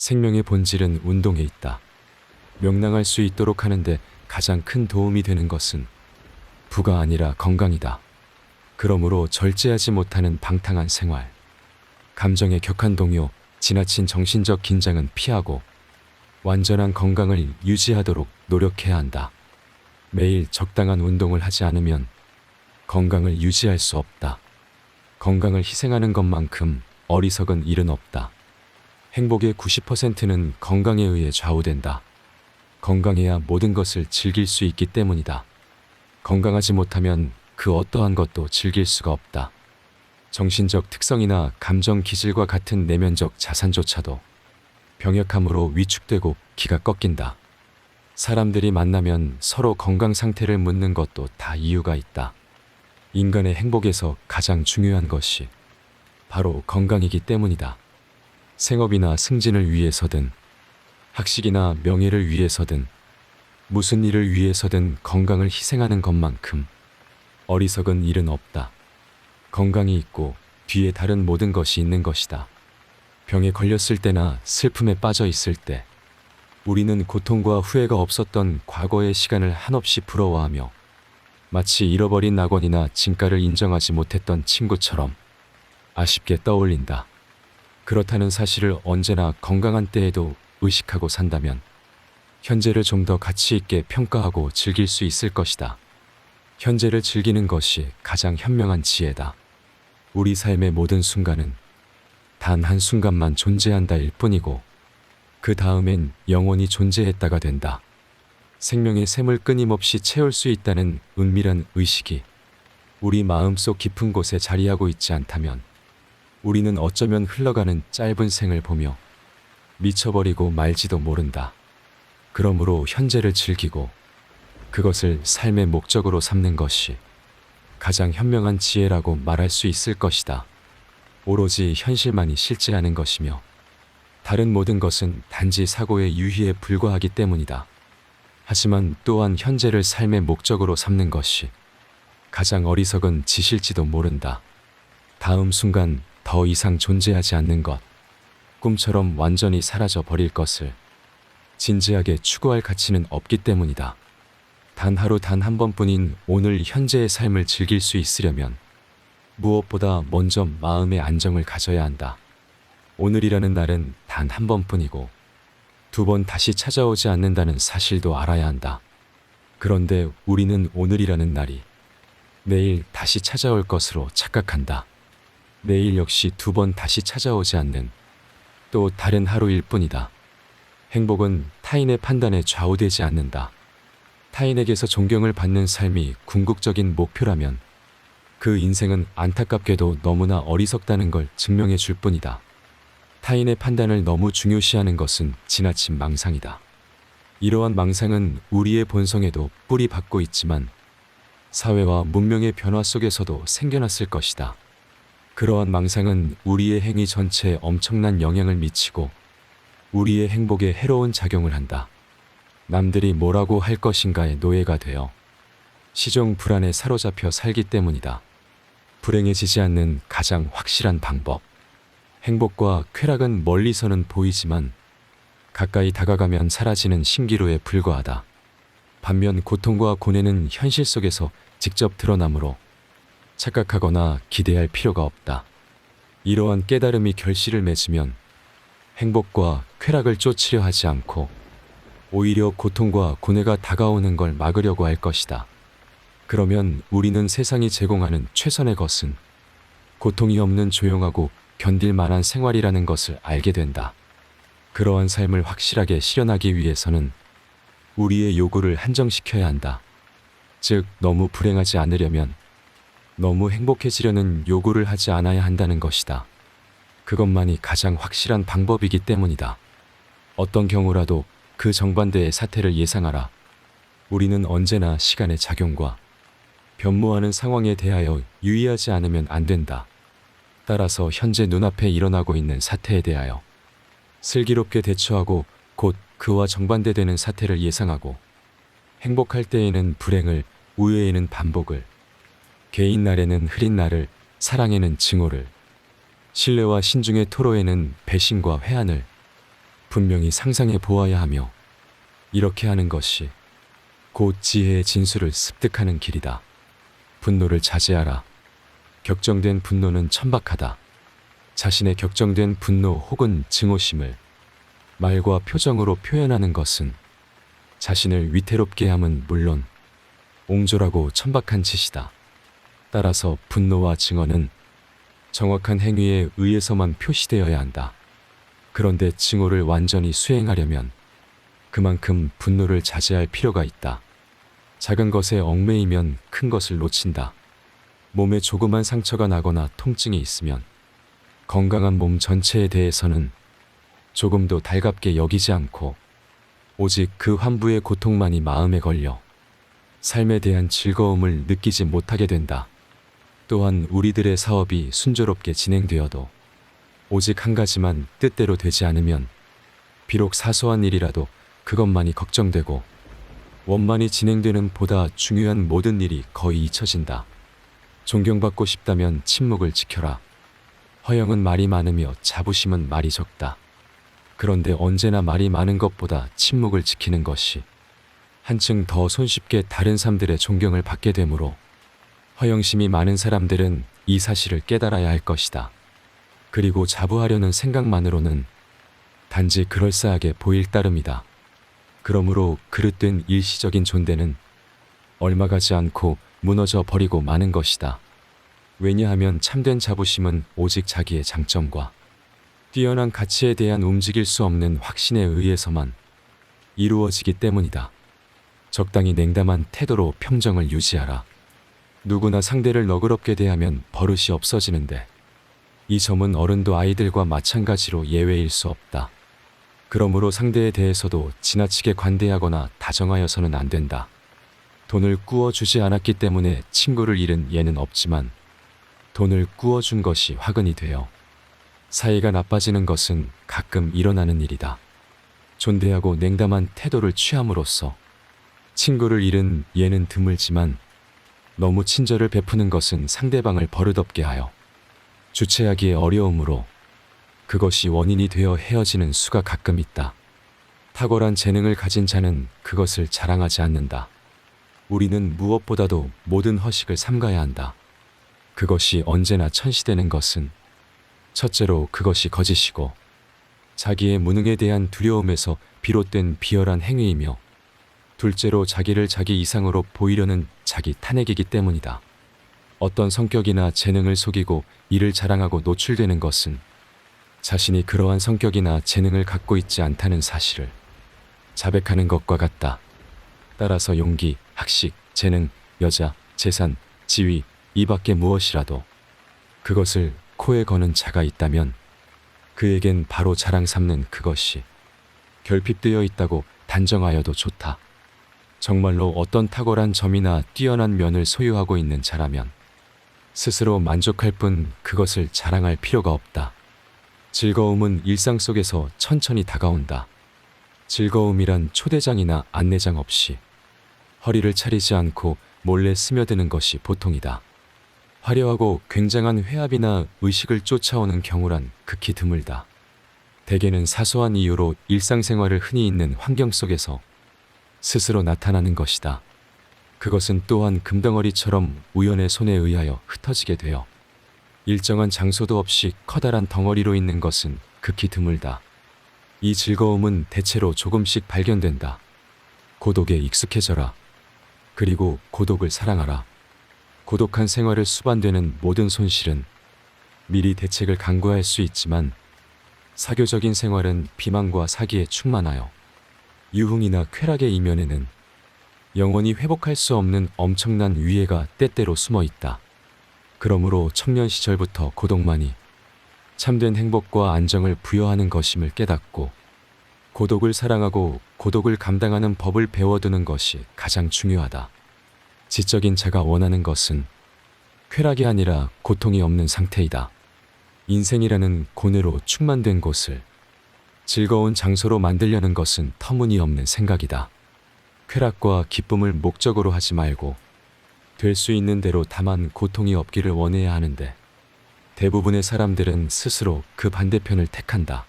생명의 본질은 운동에 있다. 명랑할 수 있도록 하는데 가장 큰 도움이 되는 것은 부가 아니라 건강이다. 그러므로 절제하지 못하는 방탕한 생활, 감정의 격한 동요, 지나친 정신적 긴장은 피하고 완전한 건강을 유지하도록 노력해야 한다. 매일 적당한 운동을 하지 않으면 건강을 유지할 수 없다. 건강을 희생하는 것만큼 어리석은 일은 없다. 행복의 90%는 건강에 의해 좌우된다. 건강해야 모든 것을 즐길 수 있기 때문이다. 건강하지 못하면 그 어떠한 것도 즐길 수가 없다. 정신적 특성이나 감정 기질과 같은 내면적 자산조차도 병약함으로 위축되고 기가 꺾인다. 사람들이 만나면 서로 건강 상태를 묻는 것도 다 이유가 있다. 인간의 행복에서 가장 중요한 것이 바로 건강이기 때문이다. 생업이나 승진을 위해서든 학식이나 명예를 위해서든 무슨 일을 위해서든 건강을 희생하는 것만큼 어리석은 일은 없다. 건강이 있고 뒤에 다른 모든 것이 있는 것이다. 병에 걸렸을 때나 슬픔에 빠져 있을 때 우리는 고통과 후회가 없었던 과거의 시간을 한없이 부러워하며 마치 잃어버린 낙원이나 진가를 인정하지 못했던 친구처럼 아쉽게 떠올린다. 그렇다는 사실을 언제나 건강한 때에도 의식하고 산다면 현재를 좀 더 가치 있게 평가하고 즐길 수 있을 것이다. 현재를 즐기는 것이 가장 현명한 지혜다. 우리 삶의 모든 순간은 단 한 순간만 존재한다일 뿐이고 그 다음엔 영원히 존재했다가 된다. 생명의 샘을 끊임없이 채울 수 있다는 은밀한 의식이 우리 마음속 깊은 곳에 자리하고 있지 않다면 우리는 어쩌면 흘러가는 짧은 생을 보며 미쳐버리고 말지도 모른다. 그러므로 현재를 즐기고 그것을 삶의 목적으로 삼는 것이 가장 현명한 지혜라고 말할 수 있을 것이다. 오로지 현실만이 실제하는 것이며 다른 모든 것은 단지 사고의 유희에 불과하기 때문이다. 하지만 또한 현재를 삶의 목적으로 삼는 것이 가장 어리석은 짓일지도 모른다. 다음 순간 더 이상 존재하지 않는 것, 꿈처럼 완전히 사라져 버릴 것을 진지하게 추구할 가치는 없기 때문이다. 단 하루 단 한 번뿐인 오늘 현재의 삶을 즐길 수 있으려면 무엇보다 먼저 마음의 안정을 가져야 한다. 오늘이라는 날은 단 한 번뿐이고 두 번 다시 찾아오지 않는다는 사실도 알아야 한다. 그런데 우리는 오늘이라는 날이 내일 다시 찾아올 것으로 착각한다. 내일 역시 두 번 다시 찾아오지 않는 또 다른 하루일 뿐이다. 행복은 타인의 판단에 좌우되지 않는다. 타인에게서 존경을 받는 삶이 궁극적인 목표라면 그 인생은 안타깝게도 너무나 어리석다는 걸 증명해 줄 뿐이다. 타인의 판단을 너무 중요시하는 것은 지나친 망상이다. 이러한 망상은 우리의 본성에도 뿌리 박고 있지만 사회와 문명의 변화 속에서도 생겨났을 것이다. 그러한 망상은 우리의 행위 전체에 엄청난 영향을 미치고 우리의 행복에 해로운 작용을 한다. 남들이 뭐라고 할 것인가의 노예가 되어 시종 불안에 사로잡혀 살기 때문이다. 불행해지지 않는 가장 확실한 방법. 행복과 쾌락은 멀리서는 보이지만 가까이 다가가면 사라지는 신기루에 불과하다. 반면 고통과 고뇌는 현실 속에서 직접 드러나므로 착각하거나 기대할 필요가 없다. 이러한 깨달음이 결실을 맺으면 행복과 쾌락을 쫓으려 하지 않고 오히려 고통과 고뇌가 다가오는 걸 막으려고 할 것이다. 그러면 우리는 세상이 제공하는 최선의 것은 고통이 없는 조용하고 견딜 만한 생활이라는 것을 알게 된다. 그러한 삶을 확실하게 실현하기 위해서는 우리의 요구를 한정시켜야 한다. 즉, 너무 불행하지 않으려면 너무 행복해지려는 요구를 하지 않아야 한다는 것이다. 그것만이 가장 확실한 방법이기 때문이다. 어떤 경우라도 그 정반대의 사태를 예상하라. 우리는 언제나 시간의 작용과 변모하는 상황에 대하여 유의하지 않으면 안 된다. 따라서 현재 눈앞에 일어나고 있는 사태에 대하여 슬기롭게 대처하고 곧 그와 정반대되는 사태를 예상하고 행복할 때에는 불행을, 우애에는 반복을, 개인 날에는 흐린 날을, 사랑에는 증오를, 신뢰와 신중의 토로에는 배신과 회한을, 분명히 상상해 보아야 하며 이렇게 하는 것이 곧 지혜의 진수를 습득하는 길이다. 분노를 자제하라. 격정된 분노는 천박하다. 자신의 격정된 분노 혹은 증오심을 말과 표정으로 표현하는 것은 자신을 위태롭게 함은 물론 옹졸하고 천박한 짓이다. 따라서 분노와 증오는 정확한 행위에 의해서만 표시되어야 한다. 그런데 증오를 완전히 수행하려면 그만큼 분노를 자제할 필요가 있다. 작은 것에 얽매이면 큰 것을 놓친다. 몸에 조그만 상처가 나거나 통증이 있으면 건강한 몸 전체에 대해서는 조금도 달갑게 여기지 않고 오직 그 환부의 고통만이 마음에 걸려 삶에 대한 즐거움을 느끼지 못하게 된다. 또한 우리들의 사업이 순조롭게 진행되어도 오직 한 가지만 뜻대로 되지 않으면 비록 사소한 일이라도 그것만이 걱정되고 원만히 진행되는 보다 중요한 모든 일이 거의 잊혀진다. 존경받고 싶다면 침묵을 지켜라. 허영은 말이 많으며 자부심은 말이 적다. 그런데 언제나 말이 많은 것보다 침묵을 지키는 것이 한층 더 손쉽게 다른 사람들의 존경을 받게 되므로 허영심이 많은 사람들은 이 사실을 깨달아야 할 것이다. 그리고 자부하려는 생각만으로는 단지 그럴싸하게 보일 따름이다. 그러므로 그릇된 일시적인 존재는 얼마 가지 않고 무너져 버리고 마는 것이다. 왜냐하면 참된 자부심은 오직 자기의 장점과 뛰어난 가치에 대한 움직일 수 없는 확신에 의해서만 이루어지기 때문이다. 적당히 냉담한 태도로 평정을 유지하라. 누구나 상대를 너그럽게 대하면 버릇이 없어지는데 이 점은 어른도 아이들과 마찬가지로 예외일 수 없다. 그러므로 상대에 대해서도 지나치게 관대하거나 다정하여서는 안 된다. 돈을 꾸어주지 않았기 때문에 친구를 잃은 예는 없지만 돈을 꾸어준 것이 화근이 되어 사이가 나빠지는 것은 가끔 일어나는 일이다. 존대하고 냉담한 태도를 취함으로써 친구를 잃은 예는 드물지만 너무 친절을 베푸는 것은 상대방을 버릇없게 하여 주체하기에 어려우므로 그것이 원인이 되어 헤어지는 수가 가끔 있다. 탁월한 재능을 가진 자는 그것을 자랑하지 않는다. 우리는 무엇보다도 모든 허식을 삼가야 한다. 그것이 언제나 천시되는 것은 첫째로 그것이 거짓이고 자기의 무능에 대한 두려움에서 비롯된 비열한 행위이며 둘째로 자기를 자기 이상으로 보이려는 자기 탄핵이기 때문이다. 어떤 성격이나 재능을 속이고 이를 자랑하고 노출되는 것은 자신이 그러한 성격이나 재능을 갖고 있지 않다는 사실을 자백하는 것과 같다. 따라서 용기, 학식, 재능, 여자, 재산, 지위 이 밖에 무엇이라도 그것을 코에 거는 자가 있다면 그에겐 바로 자랑 삼는 그것이 결핍되어 있다고 단정하여도 좋다. 정말로 어떤 탁월한 점이나 뛰어난 면을 소유하고 있는 자라면 스스로 만족할 뿐 그것을 자랑할 필요가 없다. 즐거움은 일상 속에서 천천히 다가온다. 즐거움이란 초대장이나 안내장 없이 허리를 차리지 않고 몰래 스며드는 것이 보통이다. 화려하고 굉장한 회합이나 의식을 쫓아오는 경우란 극히 드물다. 대개는 사소한 이유로 일상생활을 흔히 있는 환경 속에서 스스로 나타나는 것이다. 그것은 또한 금덩어리처럼 우연의 손에 의하여 흩어지게 되어 일정한 장소도 없이 커다란 덩어리로 있는 것은 극히 드물다. 이 즐거움은 대체로 조금씩 발견된다. 고독에 익숙해져라. 그리고 고독을 사랑하라. 고독한 생활을 수반되는 모든 손실은 미리 대책을 강구할 수 있지만 사교적인 생활은 비만과 사기에 충만하여 유흥이나 쾌락의 이면에는 영원히 회복할 수 없는 엄청난 위해가 때때로 숨어 있다. 그러므로 청년 시절부터 고독만이 참된 행복과 안정을 부여하는 것임을 깨닫고 고독을 사랑하고 고독을 감당하는 법을 배워두는 것이 가장 중요하다. 지적인 자가 원하는 것은 쾌락이 아니라 고통이 없는 상태이다. 인생이라는 고뇌로 충만된 곳을 즐거운 장소로 만들려는 것은 터무니없는 생각이다. 쾌락과 기쁨을 목적으로 하지 말고 될 수 있는 대로 다만 고통이 없기를 원해야 하는데 대부분의 사람들은 스스로 그 반대편을 택한다.